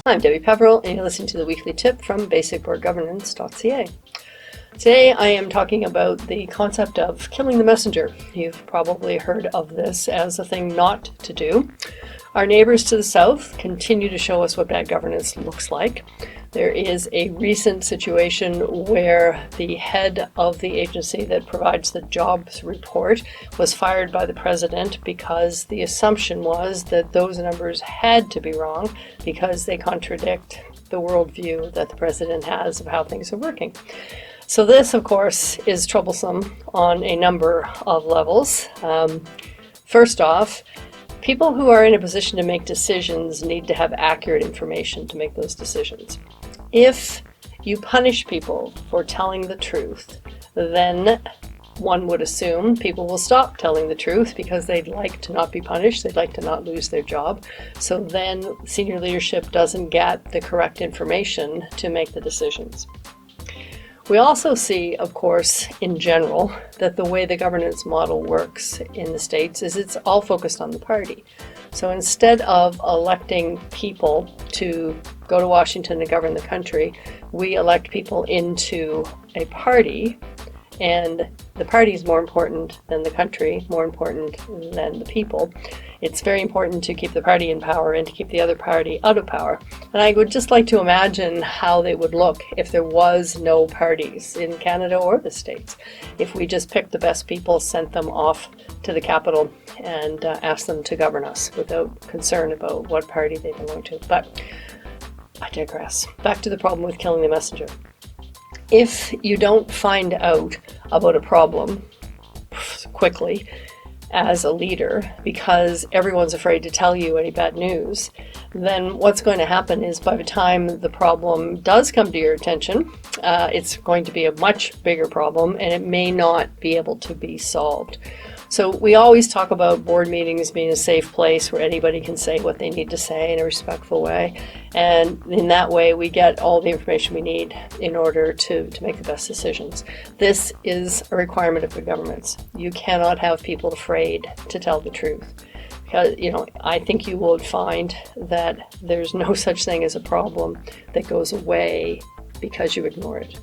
I'm Debbie Peverill, and you're listening to the weekly tip from basicboardgovernance.ca. Today I am talking about the concept of killing the messenger. You've probably heard of this as a thing not to do. Our neighbours to the south continue to show us what bad governance looks like. There is a recent situation where the head of the agency that provides the jobs report was fired by the president because the assumption was that those numbers had to be wrong because they contradict the worldview that the president has of how things are working. So this, of course, is troublesome on a number of levels. First off, people who are in a position to make decisions need to have accurate information to make those decisions. If you punish people for telling the truth, then one would assume people will stop telling the truth because they'd like to not be punished, they'd like to not lose their job. So then senior leadership doesn't get the correct information to make the decisions. We also see, of course, in general, that the way the governance model works in the States is it's all focused on the party. So instead of electing people to go to Washington to govern the country, we elect people into a party, and the party is more important than the country, more important than the people. It's very important to keep the party in power and to keep the other party out of power. And I would just like to imagine how they would look if there was no parties in Canada or the States. If we just picked the best people, sent them off to the capital and asked them to govern us without concern about what party they belong to. But I digress. Back to the problem with killing the messenger. If you don't find out about a problem quickly as a leader because everyone's afraid to tell you any bad news, then what's going to happen is by the time the problem does come to your attention, it's going to be a much bigger problem and it may not be able to be solved. So we always talk about board meetings being a safe place where anybody can say what they need to say in a respectful way. And in that way, we get all the information we need in order to make the best decisions. This is a requirement of the governments. You cannot have people afraid to tell the truth. Because, I think you will find that there's no such thing as a problem that goes away because you ignore it.